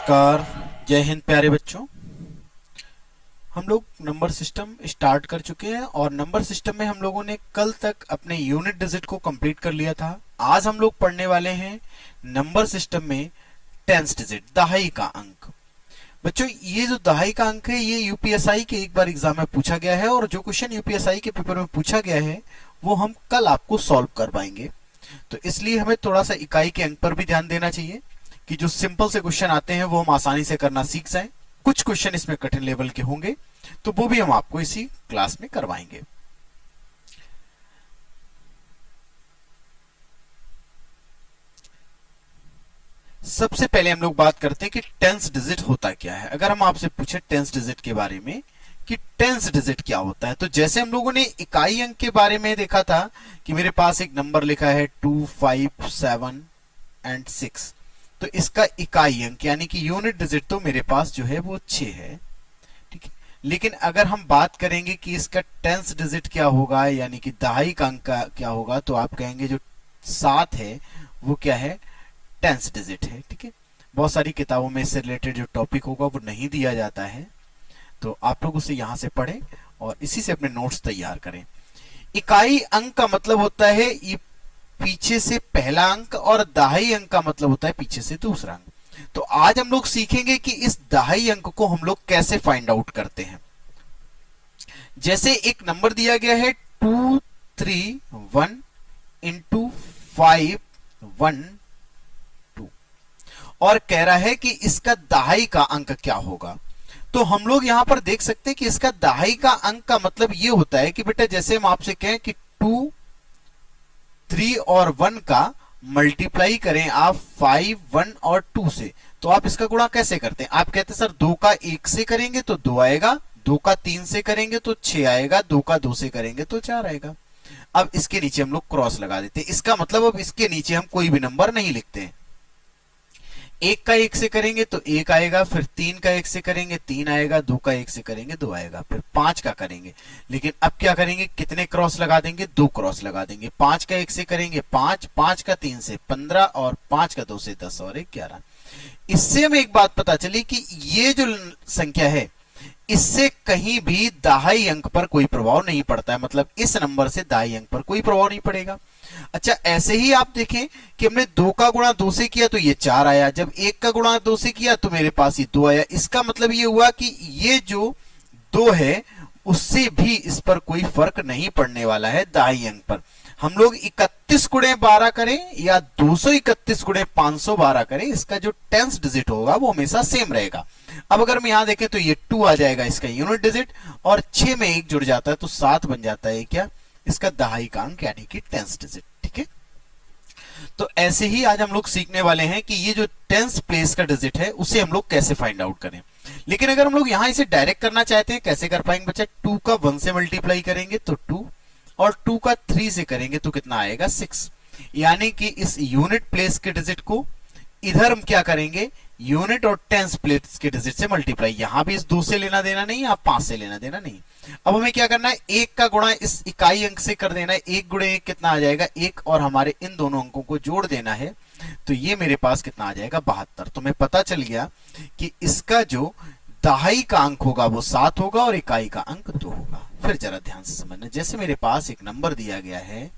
नमस्कार, जय हिंद प्यारे बच्चों। हम लोग नंबर सिस्टम स्टार्ट कर चुके हैं और नंबर सिस्टम में हम लोगों ने कल तक अपने यूनिट डिजिट को कंप्लीट कर लिया था। आज हम लोग पढ़ने वाले हैं नंबर सिस्टम में टेंस डिजिट, दहाई का अंक। बच्चों, ये जो दहाई का अंक है ये यूपीएसआई के एक बार एग्जाम में पूछा गया है और जो क्वेश्चन यूपीएसआई के पेपर में पूछा गया है वो हम कल आपको सॉल्व कर पाएंगे। तो इसलिए हमें थोड़ा सा इकाई के अंक पर भी ध्यान देना चाहिए कि जो सिंपल से क्वेश्चन आते हैं वो हम आसानी से करना सीख जाएं। कुछ क्वेश्चन इसमें कठिन लेवल के होंगे तो वो भी हम आपको इसी क्लास में करवाएंगे। सबसे पहले हम लोग बात करते हैं कि टेंस डिजिट होता क्या है। अगर हम आपसे पूछे टेंस डिजिट के बारे में कि टेंस डिजिट क्या होता है, तो जैसे हम लोगों ने इकाई अंक के बारे में देखा था कि मेरे पास एक नंबर लिखा है 2, 5, 7 एंड 6, तो इसका इकाई अंक यानी कि यूनिट डिजिट तो मेरे पास जो है वो 6 है, ठीक है। लेकिन अगर हम बात करेंगे कि इसका टेंस डिजिट क्या होगा यानी कि दहाई का अंक क्या होगा, तो आप कहेंगे जो 7 है वो क्या है, टेंस डिजिट है, ठीक है। बहुत सारी किताबों में इससे रिलेटेड जो टॉपिक होगा वो नहीं दिया जाता है, तो आप लोग उसे यहां से पढ़ें और इसी से अपने नोट्स तैयार करें। इकाई अंक का मतलब होता है ये पीछे से पहला अंक और दहाई अंक का मतलब होता है पीछे से दूसरा अंक। तो आज हम लोग सीखेंगे कि इस दहाई अंक को हम लोग कैसे फाइंड आउट करते हैं। जैसे एक नंबर दिया गया है 2, 3, 1 इंटू 5, 1, 2 और कह रहा है कि इसका दहाई का अंक क्या होगा। तो हम लोग यहां पर देख सकते हैं कि इसका दहाई का अंक का मतलब ये होता है कि बेटा जैसे हम आपसे कहें कि 2, 3 और 1 का मल्टीप्लाई करें आप 5, 1 और 2 से, तो आप इसका गुणा कैसे करते हैं। आप कहते हैं सर 2 का 1 से करेंगे तो 2 आएगा, 2 का 3 से करेंगे तो 6 आएगा, 2 का 2 से करेंगे तो 4 आएगा। अब इसके नीचे हम लोग क्रॉस लगा देते हैं। इसका मतलब अब इसके नीचे हम कोई भी नंबर नहीं लिखते हैं। 1 का 1 से करेंगे तो 1 आएगा, फिर 3 का 1 से करेंगे 3 आएगा, 2 का 1 से करेंगे 2 आएगा, फिर 5 का करेंगे। लेकिन अब क्या करेंगे, कितने क्रॉस लगा देंगे, 2 क्रॉस लगा देंगे। 5 का 1 से करेंगे 5, 5 का 3 से 15 और 5 का 2 से 10 और 1 11। इससे हमें एक बात पता चली कि ये जो संख्या है इससे कहीं भी दहाई अंक पर कोई प्रभाव नहीं पड़ता है, मतलब इस नंबर से दहाई अंक पर कोई प्रभाव नहीं पड़ेगा। अच्छा, ऐसे ही आप देखें कि हमने 2 का गुणा 2 से किया तो ये 4 आया, जब 1 का गुणा 2 से किया तो मेरे पास ये 2 आया। इसका मतलब ये हुआ कि ये जो 2 है उससे भी इस पर कोई फर्क नहीं पड़ने वाला है दहाई अंक पर। हम लोग 31 गुणे 12 करें या 231 गुणे 512 करें, इसका जो टेंस डिजिट होगा वो हमेशा सेम रहेगा। अब अगर हम यहां देखें तो ये 2 आ जाएगा इसका यूनिट डिजिट और 6 में 1 जुड़ जाता है तो 7 बन जाता है क्या, इसका दहाई का अंक यानी कि टेंस डिजिट, ठीक है। तो ऐसे ही आज हम लोग सीखने वाले हैं कि ये जो टेंस प्लेस का डिजिट है उसे हम लोग कैसे फाइंड आउट करें। लेकिन अगर हम लोग यहां इसे डायरेक्ट करना चाहते हैं, कैसे कर पाएंगे बच्चा, 2 का 1 से मल्टीप्लाई करेंगे तो 2 और 2 का 3 से करेंगे तो कितना आएगा, 6। यानी कि इस यूनिट प्लेस के डिजिट को इधर हम क्या करेंगे, यूनिट और टेंस प्लेस के डिजिट से मल्टीप्लाई। यहां भी इस 2 से लेना देना नहीं, आप 5 से लेना देना नहीं। अब हमें क्या करना है, 1 का गुणा इस इकाई अंक से कर देना है। 1 गुणे 1 कितना आ जाएगा, 1, और हमारे इन दोनों अंकों को जोड़ देना है तो ये मेरे पास कितना आ जाएगा, 72। तो मैं पता चल गया कि इसका जो दहाई का अंक होगा वो 7 होगा और इकाई का अंक 2 होगा। फिर जरा ध्यान से समझना, जैसे मेरे पास एक नंबर दिया गया है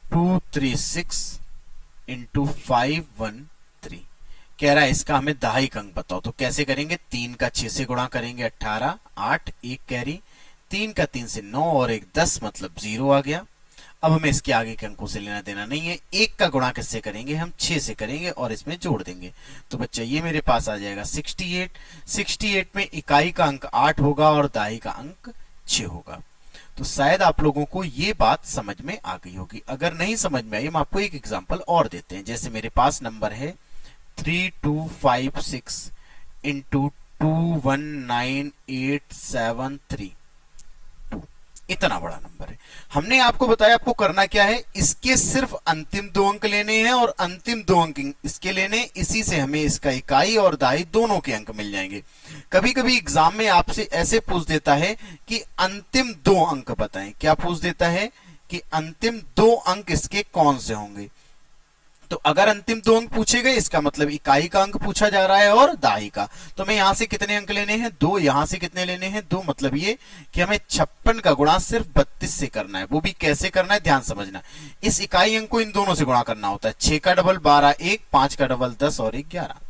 236 इंटू 513, कह रहा है इसका हमें दहाई का अंक बताओ। तो कैसे करेंगे, 3 का 6 से गुणा करेंगे 18, 8, 1 कैरी, 3 का 3 से 9 और 1 10, मतलब 0 आ गया। अब हमें इसके आगे के अंकों से लेना देना नहीं है। 1 का गुणा किससे करेंगे, हम 6 से करेंगे और इसमें जोड़ देंगे तो बच्चा ये मेरे पास आ जाएगा 68। 68 में इकाई का अंक 8 होगा और दहाई का अंक 6 होगा। तो शायद आप लोगों को ये बात समझ में आ गई होगी। अगर नहीं समझ में आई, हम आपको एक एग्जांपल और देते हैं। जैसे मेरे पास नंबर है 3256 इंटू 219873, इतना बड़ा नंबर है। हमने आपको बताया आपको करना क्या है, इसके सिर्फ अंतिम दो अंक लेने हैं और अंतिम दो अंक इसके लेने, इसी से हमें इसका इकाई और दहाई दोनों के अंक मिल जाएंगे। कभी कभी एग्जाम में आपसे ऐसे पूछ देता है कि अंतिम दो अंक बताएं, क्या पूछ देता है कि अंतिम दो अंक इसके कौन से होंगे। तो अगर अंतिम दो अंक पूछे गए इसका मतलब इकाई का अंक पूछा जा रहा है और दहाई का। तो हमें यहां से कितने अंक लेने हैं, दो, यहां से कितने लेने हैं, दो। मतलब ये कि हमें 56 का गुणा सिर्फ 32 से करना है। वो भी कैसे करना है ध्यान समझना। इस इकाई अंक को इन दोनों से गुणा करना होता है। 6 का डबल 12 1, 5 का डबल 10 और 1 11।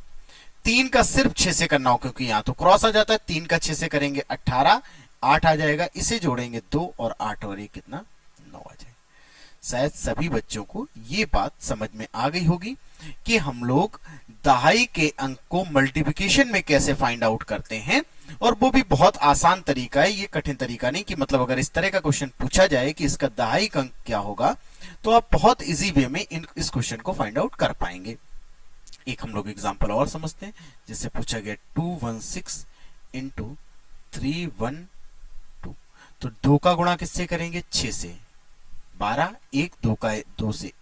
3 का सिर्फ 6 से करना हो क्योंकि यहां तो क्रॉस आ जाता है। 3 का 6 से करेंगे 18, 8 आ जाएगा, इसे जोड़ेंगे 2 और 8 और 1 कितना, 9 आ जाएगा। शायद सभी बच्चों को ये बात समझ में आ गई होगी कि हम लोग दहाई के अंक को मल्टीप्लिकेशन में कैसे फाइंड आउट करते हैं, और वो भी बहुत आसान तरीका है, ये कठिन तरीका नहीं। कि मतलब अगर इस तरह का क्वेश्चन पूछा जाए कि इसका दहाई का अंक क्या होगा, तो आप बहुत इजी वे में इस क्वेश्चन को फाइंड आउट कर पाएंगे। एक हम लोग एग्जाम्पल और समझते हैं, जिससे पूछा गया 216 इंटू 312। तो 2 का गुणा किससे करेंगे, 6 से। 12, 1, 2 का 2 से,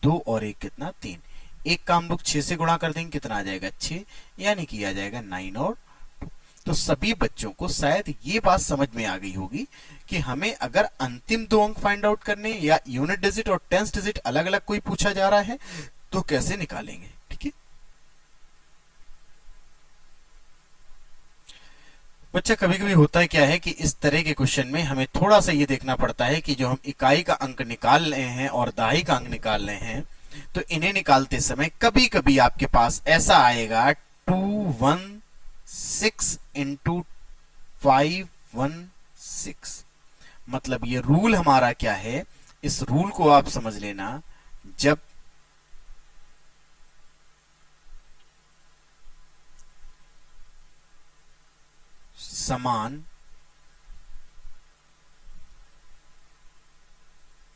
2 और 1 कितना, 3। 1 का हम लोग 6 से गुणा कर देंगे, कितना आ जाएगा, 6, यानी कि आ जाएगा 9 और 2। तो सभी बच्चों को शायद ये बात समझ में आ गई होगी कि हमें अगर अंतिम दो अंक फाइंड आउट करने या यूनिट डिजिट और टेंस डिजिट अलग अलग कोई पूछा जा रहा है तो कैसे निकालेंगे। ठीक है बच्चा, कभी कभी होता है क्या है कि इस तरह के क्वेश्चन में हमें थोड़ा सा ये देखना पड़ता है कि जो हम इकाई का अंक निकाल रहे हैं और दहाई का अंक निकाल रहे हैं, तो इन्हें निकालते समय कभी कभी आपके पास ऐसा आएगा 216 इंटू 516। मतलब ये रूल हमारा क्या है, इस रूल को आप समझ लेना। जब समान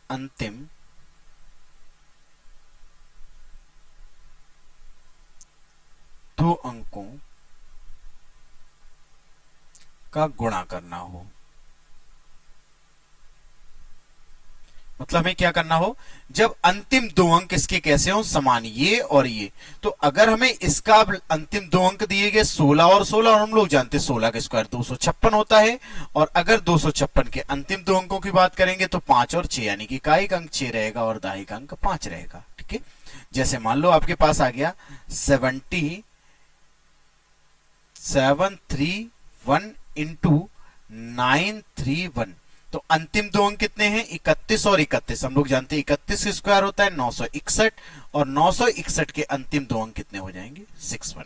अंतिम दो अंकों का गुणा करना हो, मतलब हमें क्या करना हो, जब अंतिम दो अंक इसके कैसे हो, समान, ये और ये। तो अगर हमें इसका अंतिम दो अंक दिए गए 16 और 16, और हम लोग जानते हैं 16 का स्क्वायर 256 होता है, और अगर 256 के अंतिम दो अंकों की बात करेंगे तो 5 और 6, यानी कि इकाई का अंक 6 रहेगा और दहाई का अंक 5 रहेगा। ठीक है, जैसे मान लो आपके पास आ गया 731 इंटू 931। तो अंतिम दो अंक कितने हैं, 31 और 31। हम लोग जानते हैं 31 का स्क्वायर होता है 961, और 961 के अंतिम दो अंक कितने हो जाएंगे, 61।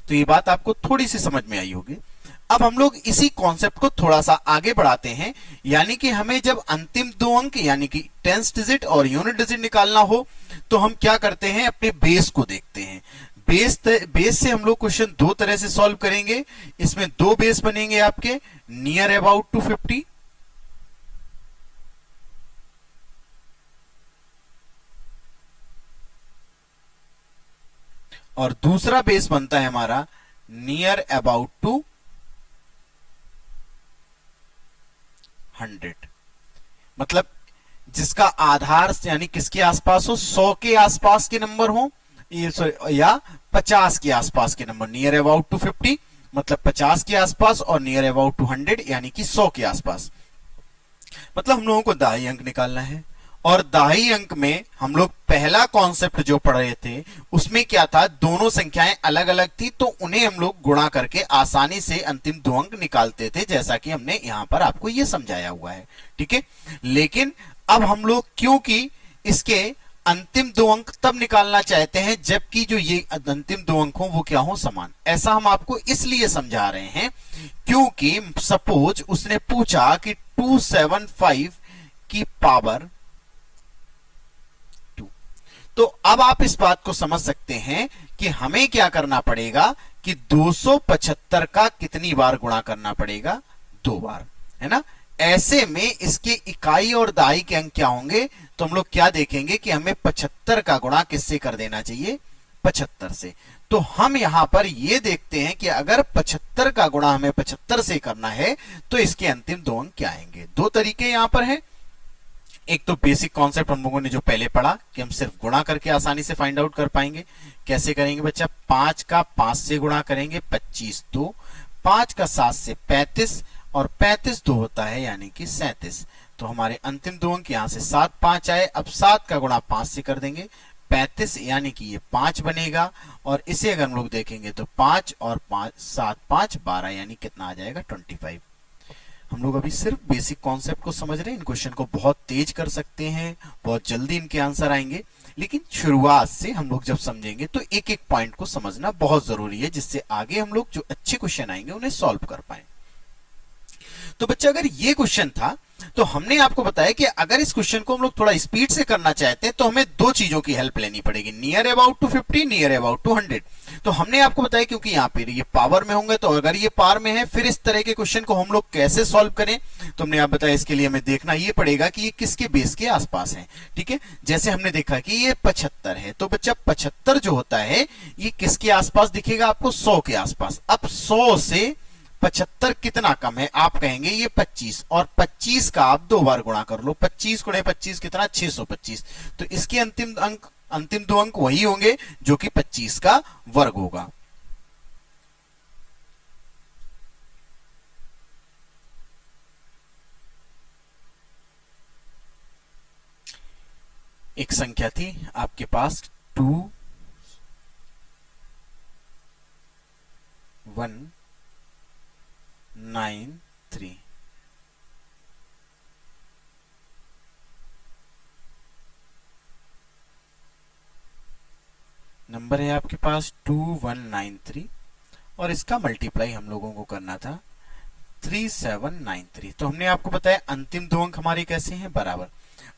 तो ये बात आपको थोड़ी सी समझ में आई होगी। अब हम लोग इसी कॉन्सेप्ट को थोड़ा सा आगे बढ़ाते हैं, यानी कि हमें जब अंतिम दो अंक यानी कि टेंस डिजिट और यूनिट डिजिट निकालना हो तो हम क्या करते हैं, अपने बेस को देखते हैं। बेस से हम लोग क्वेश्चन दो तरह से सॉल्व करेंगे। इसमें दो बेस बनेंगे आपके, नियर अबाउट 250 और दूसरा बेस बनता है हमारा नियर अबाउट टू 100। मतलब जिसका आधार यानी किसके आसपास हो, 100 के आसपास के नंबर हो, या 50 के आसपास के नंबर। नियर अबाउट टू 50 मतलब 50 के आसपास, और नियर अबाउट टू 100 यानी कि 100 के आसपास। मतलब हम लोगों को दहाई अंक निकालना है, और दहाई अंक में हम लोग पहला कॉन्सेप्ट जो पढ़ रहे थे उसमें क्या था, दोनों संख्याएं अलग अलग थी तो उन्हें हम लोग गुणा करके आसानी से अंतिम दो अंक निकालते थे, जैसा कि हमने यहां पर आपको यह समझाया हुआ है। ठीक है, लेकिन अब हम लोग क्योंकि इसके अंतिम दो अंक तब निकालना चाहते हैं जबकि जो ये अंतिम दो अंक हो वो क्या हो, समान। ऐसा हम आपको इसलिए समझा रहे हैं क्योंकि सपोज उसने पूछा कि 275 की पावर 2। तो अब आप इस बात को समझ सकते हैं कि हमें क्या करना पड़ेगा कि 275 का कितनी बार गुणा करना पड़ेगा, 2 बार, है ना। ऐसे में इसके इकाई और दहाई के अंक क्या होंगे, तो हम लोग क्या देखेंगे कि हमें 75 का गुणा किससे कर देना चाहिए, 75 से। तो हम यहां पर ये देखते हैं कि अगर 75 का गुणा हमें 75 से करना है तो इसके अंतिम दो अंक क्या आएंगे। दो तरीके यहां पर हैं। एक तो बेसिक कॉन्सेप्ट हम लोगों ने जो पहले पढ़ा कि हम सिर्फ गुणा करके आसानी से फाइंड आउट कर पाएंगे। कैसे करेंगे बच्चा, 5 का 5 से गुणा करेंगे 25 2, 5 का 7 से 35 और 35 2 होता है यानी कि 37। तो हमारे अंतिम दो अंक यहां से 7 5 आए। अब 7 का गुणा 5 से कर देंगे 35 यानी कि ये 5 बनेगा। और इसे अगर हम लोग देखेंगे तो 5 और 5 7 5 12 यानी कितना आ जाएगा 25। हम लोग अभी सिर्फ बेसिक कॉन्सेप्ट को समझ रहे हैं। इन क्वेश्चन को बहुत तेज कर सकते हैं, बहुत जल्दी इनके आंसर आएंगे, लेकिन शुरुआत से हम लोग जब समझेंगे तो एक एक पॉइंट को समझना बहुत जरूरी है, जिससे आगे हम लोग जो अच्छे क्वेश्चन आएंगे उन्हें सॉल्व कर पाए। तो बच्चा अगर ये क्वेश्चन था तो हमने आपको बताया कि अगर इस क्वेश्चन को हम लोग थोड़ा स्पीड से करना चाहते हैं तो हमें दो चीजों की हेल्प लेनी पड़ेगी, near about to 50, near about to 100। तो हमने आपको बताया क्योंकि यहाँ पे ये पावर में होंगे, तो अगर ये पावर में है फिर इस तरह के क्वेश्चन को हम लोग कैसे सॉल्व करें। तो हमने आप बताया इसके लिए हमें देखना ये पड़ेगा कि ये किसके बेस के आसपास है। ठीक है, जैसे हमने देखा कि ये 75 है, तो बच्चा 75 जो होता है ये किसके आसपास दिखेगा आपको, 100 के आसपास। अब 100 से 75 कितना कम है, आप कहेंगे ये 25, और 25 का आप दो बार गुणा कर लो, 25 गुणे 25 कितना 625। तो इसके अंतिम दो अंक वही होंगे जो कि 25 का वर्ग होगा। एक संख्या थी आपके पास 2 1 9 3। नंबर है आपके पास 2193 और इसका मल्टीप्लाई हम लोगों को करना था 3793। तो हमने आपको बताया अंतिम दो अंक हमारे कैसे हैं, बराबर।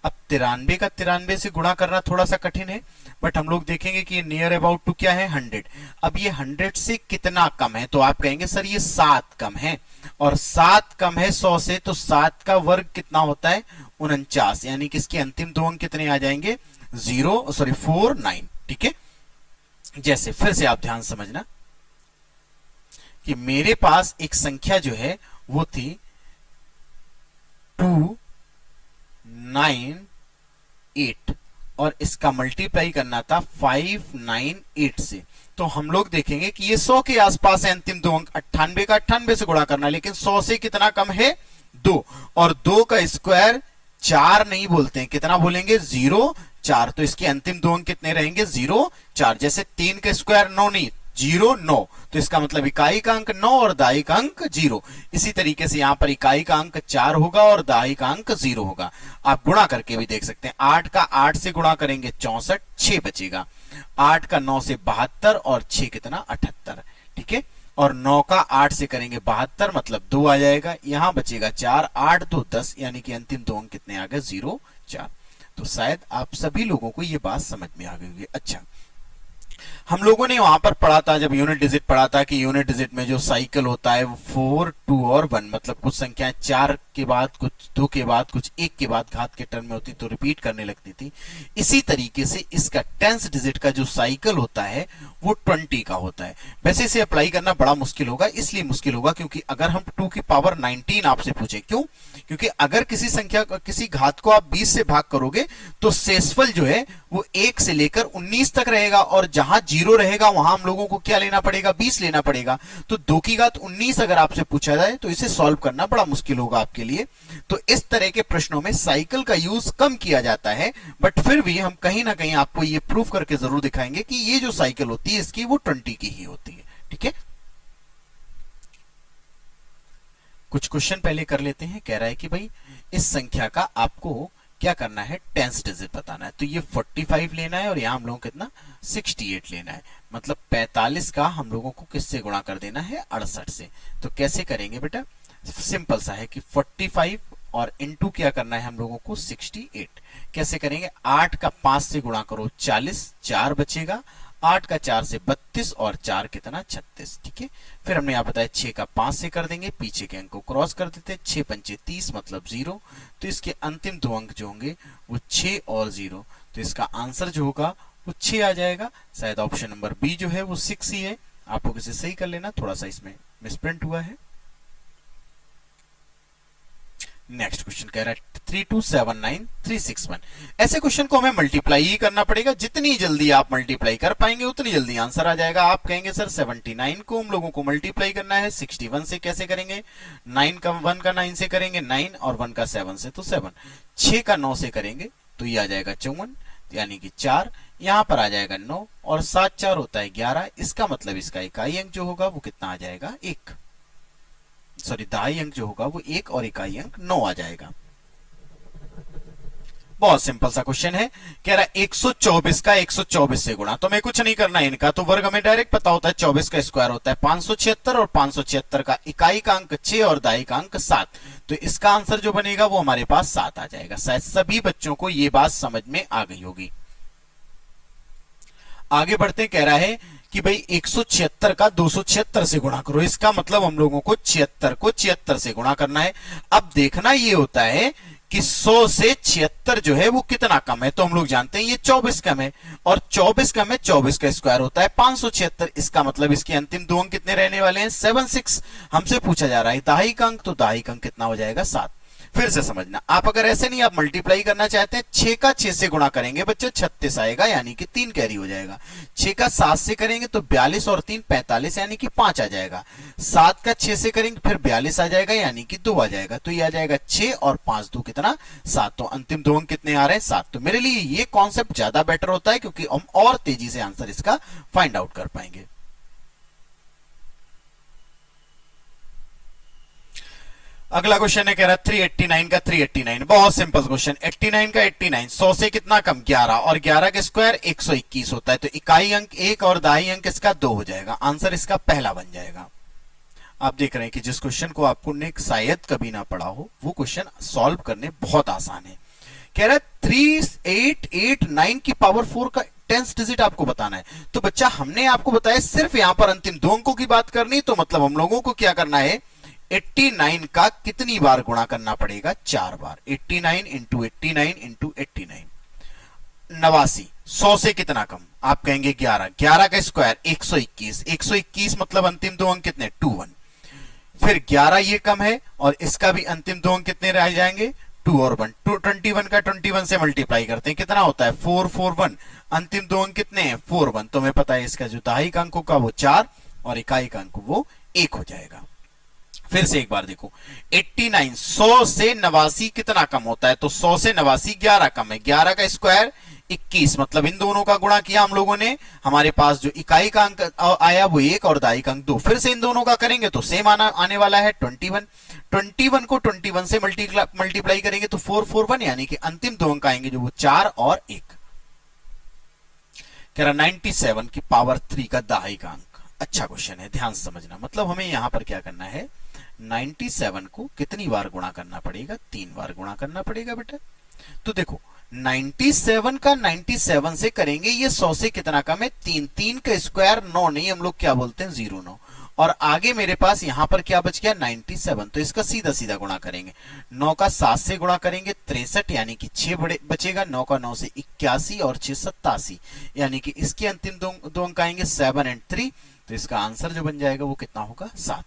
अब 93 का 93 से गुणा करना थोड़ा सा कठिन है, बट हम लोग देखेंगे कि ये नियर अबाउट टू क्या है 100। अब ये 100 से कितना कम है, तो आप कहेंगे सर ये 7 कम है, और 7 कम है 100 से, तो 7 का वर्ग कितना होता है 49, यानी कि इसके अंतिम दो अंक कितने आ जाएंगे 49। ठीक है, जैसे फिर से आप ध्यान समझना कि मेरे पास एक संख्या जो है वो थी 298 और इसका मल्टीप्लाई करना था 598 से। तो हम लोग देखेंगे कि ये 100 के आसपास है अंतिम दो अंक, 98 का 98 से गुणा करना, लेकिन 100 से कितना कम है 2, और 2 का स्क्वायर 4 नहीं बोलते हैं, कितना बोलेंगे 0 4। तो इसके अंतिम दो अंक कितने रहेंगे 0 4। जैसे 3 का स्क्वायर 9 नहीं 0 9, तो इसका मतलब इकाई का अंक 9 और दाई का अंक 0। इसी तरीके से यहां पर इकाई का अंक 4 होगा और दाई का अंक 0 होगा। आप गुणा करके भी देख सकते हैं, 8 का 8 से गुणा करेंगे 64 6 बचेगा, 8 का 9 से 72 और 6 कितना 78। ठीक है, और 9 का 8 से करेंगे 72 मतलब 2 आ जाएगा, यहां बचेगा 4, 8 2 10, यानी कि अंतिम दो अंक कितने आ गए 0 4। तो शायद आप सभी लोगों को यह बात समझ में आ गई होगी। अच्छा, हम लोगों ने वहां पर पढ़ा था जब यूनिट डिजिट पढ़ा था कि यूनिट डिजिट में जो साइकिल होता है वो 4 2 और 1, मतलब कुछ संख्याएं 4 के बाद कुछ 2 के बाद कुछ 1 के बाद घात के टर्म में होती तो रिपीट करने लगती थी। इसी तरीके से इसका टेंस डिजिट का जो साइकिल होता है वो 20 का होता है। वैसे इसे अप्लाई करना बड़ा मुश्किल होगा, इसलिए मुश्किल होगा क्योंकि अगर हम 2 की पावर 19 आपसे पूछे, क्यों, क्योंकि अगर किसी संख्या किसी घात को आप 20 से भाग करोगे तो शेषफल जो है वो 1 से लेकर 19 तक रहेगा, और जहां 0 रहेगा वहां हम लोगों को क्या लेना पड़ेगा 20 लेना पड़ेगा। तो 2 की घात 19 अगर आपसे पूछा जाए तो इसे सॉल्व करना बड़ा मुश्किल होगा आपके लिए। तो इस तरह के प्रश्नों में साइकिल का यूज कम किया जाता है, बट फिर भी हम कहीं ना कहीं आपको ये प्रूफ करके जरूर दिखाएंगे कि ये जो साइकिल होती है इसकी वो 20 की ही होती है। ठीक है, कुछ क्वेश्चन पहले कर लेते हैं। कह रहा है कि भाई इस संख्या का आपको क्या करना है, टेंस डिजिट बताना है। तो ये 45 लेना है और यहां हम लोगों को कितना 68 लेना है, मतलब 45 का हम लोगों को किससे गुणा कर देना है 68 से। तो कैसे करेंगे बेटा, सिंपल सा है कि 45 और इनटू क्या करना है हम लोगों को 68। कैसे करेंगे, 8 का 5 से गुणा करो 40 4 बचेगा, 8 का 4 से 32 और 4 कितना 36। ठीक है, फिर हमने यहां बताया 6 का 5 से कर देंगे, पीछे के अंक को क्रॉस कर देते, 6 पंचे 30 मतलब 0। तो इसके अंतिम दो अंक जो होंगे वो 6 और 0, तो इसका आंसर जो होगा वो वो 6 आ जाएगा। शायद ऑप्शन नंबर बी जो है वो 6 ही है। आप लोग इसे सही कर लेना, थोड़ा सा इसमें मिसप्रिंट हुआ है। नेक्स्ट क्वेश्चन कह रहा है 3279361। ऐसे क्वेश्चन को हमें मल्टीप्लाई ही करना पड़ेगा। जितनी जल्दी आप मल्टीप्लाई कर पाएंगे उतनी जल्दी आंसर आ जाएगा। आप कहेंगे सर 79 को हम लोगों को मल्टीप्लाई करना है 61 से, कैसे करेंगे? 9 का 1 का 9 से करेंगे 9, और 1 का 7 से तो 7। 6 का 9 से करेंगे तो ये आ जाएगा 54, यानी कि 4। यहां पर आ जाएगा 9, और 7 4 होता है 11। इसका मतलब इसका इकाई अंक जो होगा वो कितना आ जाएगा? 1। सॉरी, दहाई अंक जो होगा वो 1 और इकाई अंक 9 आ जाएगा। बहुत सिंपल सा क्वेश्चन है। कह रहा है 124 का 124 से गुणा, तो मैं कुछ नहीं करना है, इनका तो वर्ग हमें डायरेक्ट पता होता है। 24 का स्क्वायर होता है 576, और 576 का इकाई का अंक 6 और दहाई का अंक 7। तो इसका आंसर जो बनेगा वो हमारे पास 7 आ जाएगा। शायद सभी बच्चों को ये बात समझ में आ गई होगी। आगे बढ़ते कह रहा है कि भाई 176 का 276 से गुणा करो। इसका मतलब हम लोगों को 76 को 76 से गुणा करना है। अब देखना ये होता है कि 100 से 76 जो है वो कितना कम है। तो हम लोग जानते हैं ये 24 कम है, और 24 कम है 24 का स्क्वायर होता है 576। इसका मतलब इसके अंतिम दो अंक कितने रहने वाले हैं? 76। हमसे पूछा जा रहा है दहाई का अंक, तो दहाई का अंक कितना हो जाएगा? 7। फिर से समझना, आप अगर ऐसे नहीं आप मल्टीप्लाई करना चाहते हैं, 6 का 6 से गुणा करेंगे बच्चे 36 आएगा, यानी कि 3 कैरी हो जाएगा। 6 का 7 से करेंगे तो 42 और 3 45, यानी कि 5 आ जाएगा। 7 का 6 से करेंगे फिर 42 आ जाएगा, यानी कि 2 आ जाएगा। तो ये आ जाएगा 6 और 5 2 कितना? 7। तो अंतिम दो अंक कितने आ रहे हैं? 7। तो मेरे लिए ये कॉन्सेप्ट ज्यादा बेटर होता है, क्योंकि हम और तेजी से आंसर इसका फाइंड आउट कर पाएंगे। अगला क्वेश्चन है, कह रहा है 389 का 389। बहुत सिंपल क्वेश्चन। 89 का 89 100 से कितना कम? 11, और 11 का स्क्वायर 121 होता है। तो इकाई अंक 1 और दहाई अंक इसका 2 हो जाएगा। आंसर इसका पहला बन जाएगा। आप देख रहे हैं कि जिस क्वेश्चन को आपको ने शायद कभी ना पढ़ा हो, वो क्वेश्चन सॉल्व करने बहुत आसान है। कह रहा है 3889 की पावर 4 का 10th डिजिट आपको बताना है। तो बच्चा हमने आपको बताया सिर्फ यहां पर अंतिम दो अंकों की बात करनी, तो मतलब हम लोगों को क्या करना है? 89 का कितनी बार गुणा करना पड़ेगा? 4 बार। 89 इंटू 89 इंटू 89, 89। 100 से कितना कम? आप कहेंगे 11। 11 का स्क्वायर 121। 121 मतलब अंतिम दो अंक कितने? 21। फिर 11 ये कम है, और इसका भी अंतिम दो अंक कितने रह जाएंगे? 2 और 1। 21 का 21 से मल्टीप्लाई करते हैं, कितना होता है? 441। अंतिम दो अंक कितने हैं? 41। तो हमें पता है इसका जो दहाई का अंक होगा वो 4, और इकाई का अंक वो 1 हो जाएगा। फिर से एक बार देखो, 89 100 से 89 कितना कम होता है? तो 100 से 89 11 कम है। 11 का स्क्वायर 21, मतलब इन दोनों का गुणा किया हम लोगों ने, हमारे पास जो इकाई का अंक आया वो 1 और दहाई का अंक 2। फिर से इन दोनों का करेंगे तो सेम आने वाला है 21। 21 को 21 से मल्टीप्लाई करेंगे तो 441, यानी कि अंतिम दो अंक आएंगे जो वो 4 और 1। कह रहा 97 की पावर 3 का दहाई का अंक। अच्छा क्वेश्चन है, ध्यान से समझना। मतलब हमें यहां पर क्या करना है? 97 को कितनी बार गुणा करना पड़ेगा? 3 बार गुणा करना पड़ेगा बेटा। तो देखो 97 का 97 से करेंगे, ये 100 से कितना कम है? 3। 3 का स्क्वायर 9 नहीं, हम लोग क्या बोलते हैं? 09। और आगे मेरे पास यहां पर क्या बच गया? 97। तो इसका सीधा सीधा गुणा करेंगे। 9 का 7 से गुणा करेंगे 63, यानी कि 6 बचेगा। 9 का 9 से 81, और 6 87, यानी कि इसके अंतिम दो अंक आएंगे 7 और 3। तो इसका आंसर जो बन जाएगा वो कितना होगा? 7।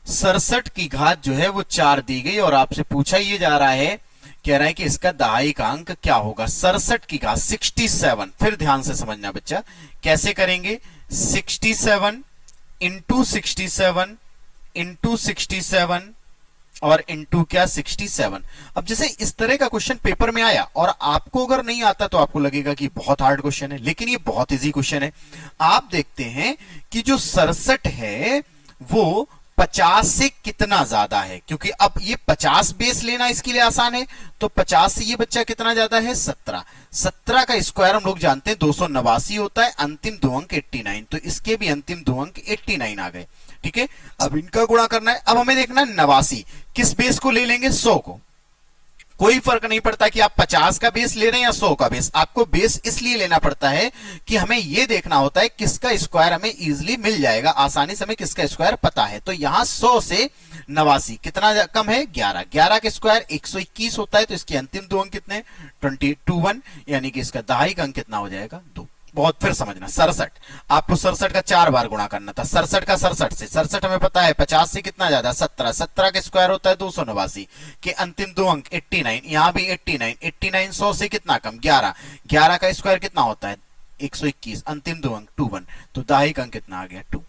67 की घात जो है वो 4 दी गई, और आपसे पूछा ये जा रहा है, कह रहा है कि इसका दहाई का अंक क्या होगा? 67 की घात 67। फिर ध्यान से समझना बच्चा, कैसे करेंगे? 67 इंटू 67 इंटू 67 और इंटू क्या? 67। अब जैसे इस तरह का क्वेश्चन पेपर में आया और आपको अगर नहीं आता तो आपको लगेगा कि बहुत हार्ड क्वेश्चन है, लेकिन ये बहुत इजी क्वेश्चन है। आप देखते हैं कि जो 67 है वो 50 से कितना ज्यादा है, क्योंकि अब ये 50 बेस लेना इसके लिए आसान है। तो 50 से ये बच्चा कितना ज्यादा है? 17। 17 का स्क्वायर हम लोग जानते हैं 289 होता है। अंतिम दो अंक 89, तो इसके भी अंतिम दो अंक 89 आ गए। ठीक है, अब इनका गुणा करना है। अब हमें देखना है 89 किस बेस को ले लेंगे? 100 को। कोई फर्क नहीं पड़ता कि आप 50 का बेस ले रहे हैं या 100 का बेस, आपको बेस इसलिए लेना पड़ता है कि हमें यह देखना होता है किसका स्क्वायर हमें इजीली मिल जाएगा, आसानी से हमें किसका स्क्वायर पता है। तो यहां 100 से 89 कितना कम है 11, 11 के स्क्वायर 121 होता है, तो इसके अंतिम दो अंक कितने 21, यानी कि इसका दहाई का अंक कितना हो जाएगा 2। बहुत फिर समझना 67, आपको 67 का 4 बार गुणा करना था, 67 का 67 से, 67 हमें पता है 50 से कितना ज्यादा 17, 17 के स्क्वायर होता है 289 के अंतिम दो अंक 89, यहां भी 89, 89 100 से कितना कम 11, 11 का स्क्वायर कितना होता है 121, अंतिम दो अंक 21, तो दहाई का अंक कितना आ गया 2।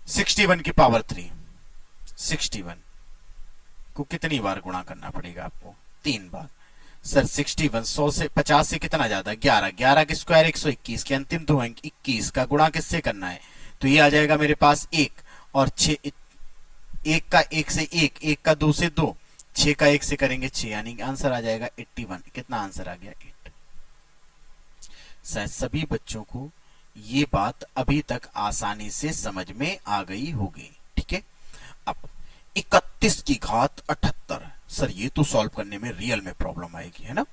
61 की पावर 3, 61 को कितनी बार गुणा करना पड़ेगा आपको 3 बार। सर 61 100 से 50 से कितना ज्यादा 11, 11 के स्क्वायर 121 के अंतिम दो अंक 21 का गुणा किससे करना है, तो ये आ जाएगा मेरे पास 1 और 6, 1 का 1 से 1, 1 का 2 से 2, 6 का 1 से करेंगे 6, यानी आंसर आ जाएगा 81। कितना आंसर आ गया 8। शायद सभी बच्चों को ये बात अभी तक आसानी से समझ में आ गई होगी। ठीक है, अब 31 की घात 78, सर ये तो सॉल्व करने में रियल में प्रॉब्लम आएगी, है ना।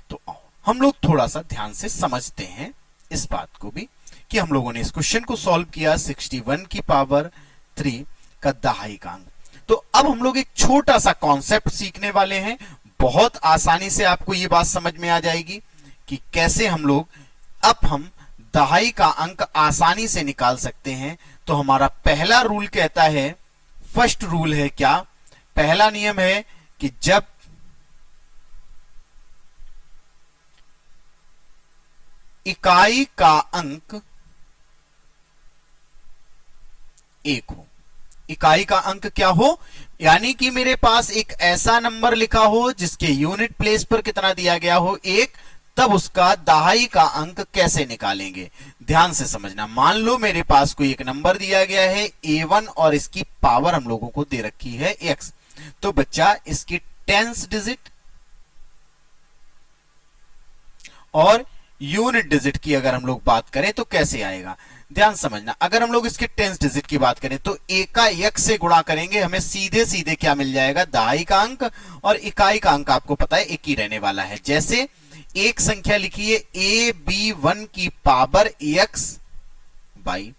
तो आओ हम लोग थोड़ा सा ध्यान से समझते हैं इस बात को भी कि हम लोगों ने इस क्वेश्चन को सॉल्व किया 61 की पावर 3 का दहाई का अंक। तो अब हम लोग एक छोटा सा कॉन्सेप्ट सीखने वाले हैं, बहुत आसानी से आपको ये बात समझ में आ जाएगी कि कैसे हम लोग अब हम दहाई का अंक आसानी से निकाल सकते हैं। तो हमारा पहला रूल कहता है, फर्स्ट रूल है क्या, पहला नियम है कि जब इकाई का अंक 1 हो, इकाई का अंक क्या हो, यानी कि मेरे पास एक ऐसा नंबर लिखा हो जिसके यूनिट प्लेस पर कितना दिया गया हो 1, तब उसका दहाई का अंक कैसे निकालेंगे। ध्यान से समझना, मान लो मेरे पास कोई एक नंबर दिया गया है A1 और इसकी पावर हम लोगों को दे रखी है x, तो बच्चा इसकी टेंस डिजिट और यूनिट डिजिट की अगर हम लोग बात करें तो कैसे आएगा, ध्यान समझना। अगर हम लोग इसके टेंस डिजिट की बात करें तो a का x से गुणा करेंगे, हमें सीधे सीधे क्या मिल जाएगा दहाई का अंक, और इकाई का अंक आपको पता है एक ही रहने वाला है। जैसे एक संख्या लिखिए AB1 की पावर x बाई,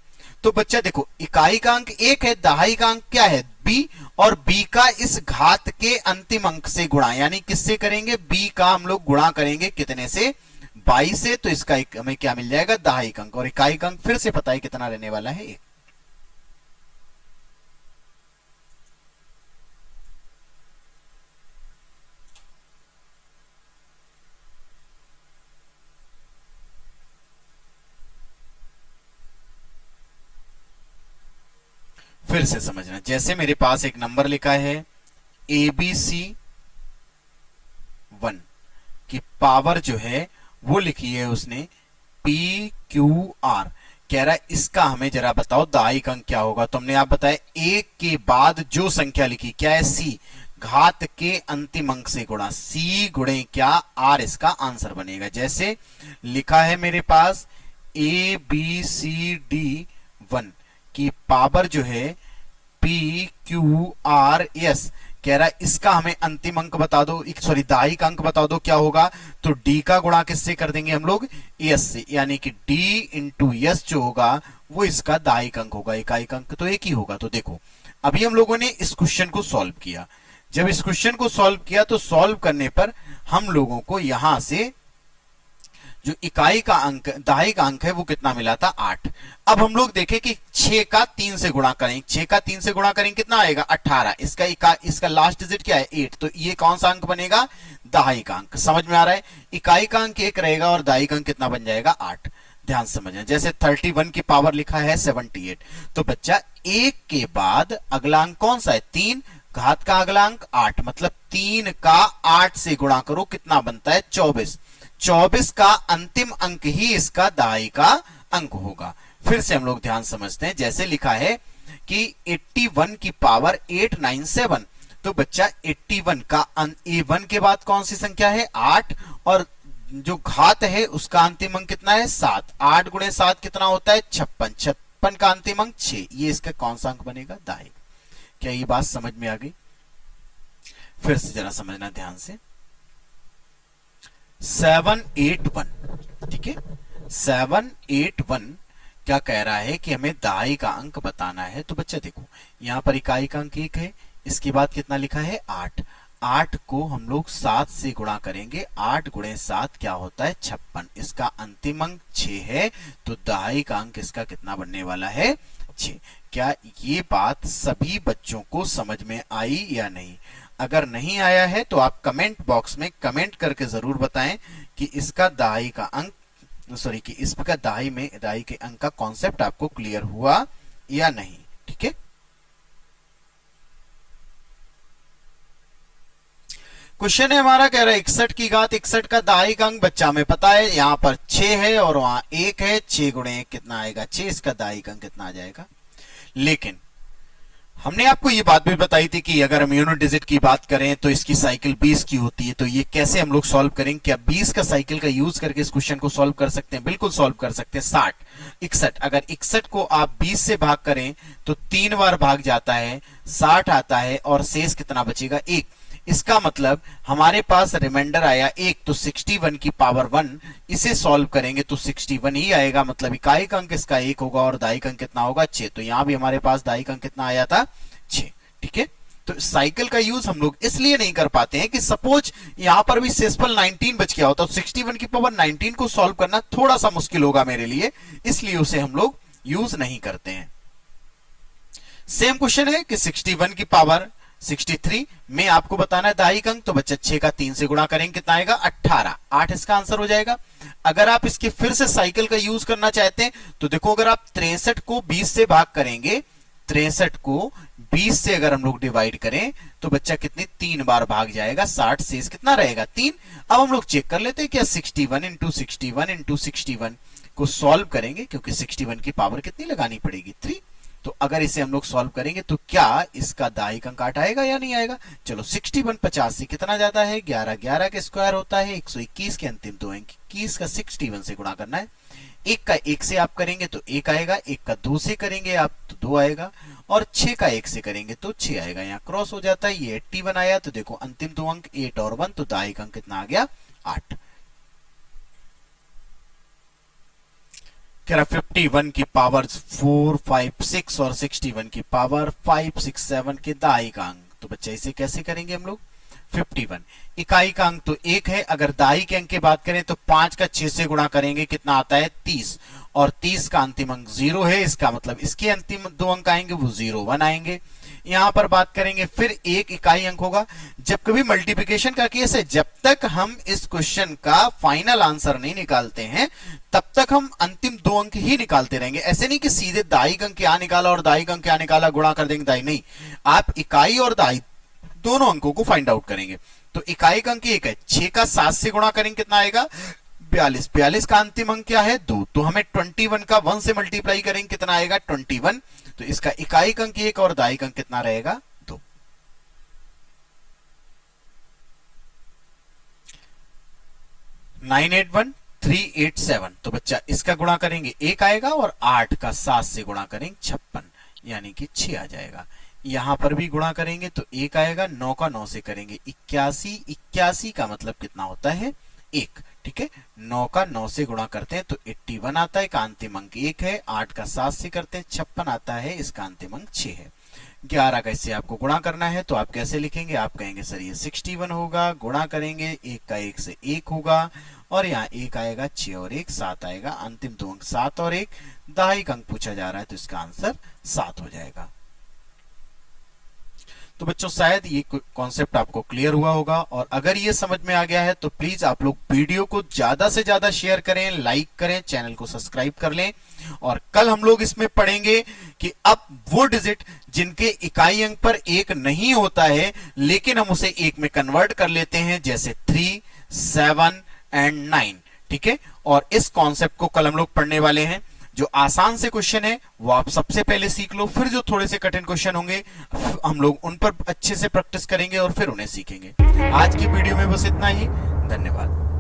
तो बच्चा देखो इकाई का अंक 1 है, दहाई का अंक क्या है b, और b का इस घात के अंतिम अंक से गुणा, यानी किससे करेंगे b का हम लोग गुणा करेंगे कितने से 22 से, तो इसका हमें क्या मिल जाएगा दहाई का अंक, और इकाई का अंक फिर से पता है कितना रहने वाला है 1। फिर से समझना, जैसे मेरे पास एक नंबर लिखा है ABC1 की पावर जो है वो लिखी है उसने PQR, कह रहा है इसका हमें जरा बताओ दहाई का अंक क्या होगा। तो हमने आप बताया 1 के बाद जो संख्या लिखी क्या है C, घात के अंतिम अंक से गुणा, C गुणे क्या R, इसका आंसर बनेगा। जैसे लिखा है मेरे पास ABCD1 की पावर जो है PQRS, कह रहा है इसका हमें अंतिम अंक बता दो, सॉरी दहाई का अंक बता दो क्या होगा। तो D का गुणा किससे कर देंगे हम लोग S से, यानी कि D इंटू S जो होगा वो इसका दहाई का अंक होगा, इकाई का अंक तो एक ही होगा। तो देखो अभी हम लोगों ने इस क्वेश्चन को सॉल्व किया, जब इस क्वेश्चन को सॉल्व किया तो सॉल्व करने पर हम लोगों को यहां से जो इकाई का अंक दहाई का अंक है वो कितना मिला था 8। अब हम लोग देखें कि 6 का 3 से गुणा करें, 6 का 3 से गुणा करें कितना आएगा 18, इसका लास्ट डिजिट क्या है 8, तो ये कौन सा अंक बनेगा दहाई का अंक। समझ में आ रहा है, इकाई का अंक 1 रहेगा और दहाई का अंक कितना बन जाएगा 8। ध्यान समझना, जैसे 31 की पावर लिखा है 78, तो बच्चा 1 के बाद अगला अंक कौन सा है 3, घात का अगला अंक 8, मतलब 3 का 8 से गुणा करो कितना बनता है 24, 24 का अंतिम अंक ही इसका दहाई का अंक होगा। फिर से हम लोग ध्यान समझते हैं, जैसे लिखा है कि 81 की पावर 897, तो बच्चा 81 का A1 के बाद कौन सी संख्या है 8, और जो घात है उसका अंतिम अंक कितना है 7, 8 गुणे 7 कितना होता है 56, 56 का अंतिम अंक 6, ये इसका कौन सा अंक बनेगा दहाई। क्या ये बात समझ में आ गई। फिर से जरा समझना ध्यान से। 781, ठीक है, 781 क्या कह रहा है कि हमें दहाई का अंक बताना है। तो बच्चा देखो, यहां पर इकाई का अंक 1 है, इसके बाद कितना लिखा है 8। 8 को हम लोग 7 से गुणा करेंगे, 8 गुणे 7 क्या होता है 56। इसका अंतिम अंक 6 है, तो दहाई का अंक इसका कितना बनने वाला है 6। क्या ये बात सभी बच्चों को समझ में आई या नहीं? अगर नहीं आया है तो आप कमेंट बॉक्स में कमेंट करके जरूर बताएं कि इसका दहाई का अंक कि इसका दहाई के अंक का कॉन्सेप्ट आपको क्लियर हुआ या नहीं। ठीक है, क्वेश्चन है हमारा, कह रहा है 61 की घात 61 का दहाई का अंक बच्चा में पता है, यहां पर 6 है और वहां 1 है, 6 गुणे 1 कितना आएगा 6, इसका दहाई का अंक कितना आ जाएगा। लेकिन हमने आपको ये बात भी बताई थी कि अगर हम यूनिट डिजिट की बात करें तो इसकी साइकिल 20 की होती है, तो ये कैसे हम लोग सॉल्व करेंगे? क्या 20 का साइकिल का यूज करके इस क्वेश्चन को सॉल्व कर सकते हैं? बिल्कुल सॉल्व कर सकते हैं। 60 61, अगर 61 को आप 20 से भाग करें तो 3 बार भाग जाता है, 60 आता है और शेष कितना बचेगा 1। इसका मतलब हमारे पास रिमाइंडर आया 1, तो 61 की पावर 1 इसे सॉल्व करेंगे तो 61 ही आएगा, मतलब इकाई का अंक इसका 1 होगा और दहाई का अंक कितना होगा 6। तो यहां भी हमारे पास दहाई का अंक कितना आया था 6। ठीक है, तो साइकिल का यूज हम लोग इसलिए नहीं कर पाते हैं कि सपोज यहां पर भी शेषफल 19 बच गया होता, तो 61 की पावर 19 को सॉल्व करना थोड़ा सा मुश्किल होगा मेरे लिए, इसलिए उसे हम लोग यूज नहीं करते हैं। सेम क्वेश्चन है कि 61 की पावर 63 में आपको बताना है दहाई का अंक, तो बच्चा 6 का 3 से गुणा करेंगे कितना आएगा 18, 8 इसका आंसर हो जाएगा। अगर आप इसके फिर से साइकिल का यूज करना चाहते हैं तो देखो, अगर आप 63 को 20 से भाग करेंगे, 63 को 20 से अगर हम लोग डिवाइड करें तो बच्चा कितने 3 बार भाग जाएगा, 60 शेष कितना रहेगा 3। अब हम लोग चेक कर लेते हैं क्या 61 इंटू 61 इंटू 61 को सॉल्व करेंगे, क्योंकि 61 की पावर कितनी लगानी पड़ेगी 3। तो अगर इसे हम लोग सॉल्व करेंगे तो क्या इसका दहाई का अंक 8 आएगा या नहीं आएगा? चलो 61 50 से कितना जाता है 11, 11 के स्क्वायर होता है 121 के अंतिम 2 अंक, 21 का 61 से गुणा करना है। 1 का 1 से आप करेंगे तो 1 आएगा, 1 का 2 से करेंगे आप तो 2 आएगा, और 6 का 1 से करेंगे तो 6 आएगा। यहाँ क्रॉस हो जाता है, ये 81 आया, तो देखो अंतिम 2 अंक 8 और 1, तो दहाई का अंक कितना आ गया 8। कह रहा 51 की पावर 4 5 6 और 61 की पावर 5 6 7 के दहाई का अंक, तो बच्चा इसे कैसे करेंगे हम लोग? 51 इकाई का अंक तो 1 है, अगर दहाई के अंक की बात करें तो 5 का 6 से गुणा करेंगे कितना आता है 30, और 30 का अंतिम अंक 0 है, इसका मतलब इसके अंतिम 2 अंक आएंगे वो 0 1 आएंगे। यहां पर बात करेंगे फिर 1 इकाई अंक होगा। जब कभी मल्टीप्लिकेशन का केस है, जब तक हम इस क्वेश्चन का फाइनल आंसर नहीं निकालते हैं तब तक हम अंतिम 2 अंक ही निकालते रहेंगे। ऐसे नहीं कि सीधे दहाई का अंक क्या निकाला और दहाई का अंक क्या निकाला गुणा कर देंगे दहाई, नहीं, आप इकाई और दहाई दोनों अंकों को फाइंड आउट करेंगे। तो इकाई का अंक 1 है, 6 का 7 से गुणा करेंगे कितना आएगा 42, 42 का अंतिम अंक क्या है 2, तो हमें 21 का 1 से मल्टीप्लाई करेंगे कितना आएगा 21, तो इसका इकाई का अंक 1 और दहाई का अंक कितना रहेगा 2। नाइन 8 1 3 8 7, तो बच्चा इसका गुणा करेंगे 1 आएगा, और 8 का 7 से गुणा करेंगे 56, यानी कि 6 आ जाएगा। यहां पर भी गुणा करेंगे तो 1 आएगा, 9 का 9 से करेंगे 81, 81 का मतलब कितना होता है 1। ठीक है, 9 का 9 से गुणा करते हैं तो 81 आता है, का अंतिम अंक 1 है। 8 का 7 से करते हैं 56 आता है, इसका अंतिम अंक 6 है। 11 का इससे आपको गुणा करना है तो आप कैसे लिखेंगे? आप कहेंगे सर ये 61 होगा, गुणा करेंगे 1 का 1 से 1 होगा, और यहाँ 1 आएगा, 6 और 1 7 आएगा, अंतिम 2 अंक 7 और 1, दहाई का अंक पूछा जा रहा है तो इसका आंसर 7 हो जाएगा। तो बच्चों शायद ये कॉन्सेप्ट आपको क्लियर हुआ होगा, और अगर ये समझ में आ गया है तो प्लीज आप लोग वीडियो को ज्यादा से ज्यादा शेयर करें, लाइक करें, चैनल को सब्सक्राइब कर लें। और कल हम लोग इसमें पढ़ेंगे कि अब वो डिजिट जिनके इकाई अंक पर 1 नहीं होता है लेकिन हम उसे 1 में कन्वर्ट कर लेते हैं, जैसे 3 7 एंड 9। ठीक है, और इस कॉन्सेप्ट को कल हम लोग पढ़ने वाले हैं। जो आसान से क्वेश्चन है वो आप सबसे पहले सीख लो, फिर जो थोड़े से कठिन क्वेश्चन होंगे हम लोग उन पर अच्छे से प्रैक्टिस करेंगे और फिर उन्हें सीखेंगे। आज की वीडियो में बस इतना ही, धन्यवाद।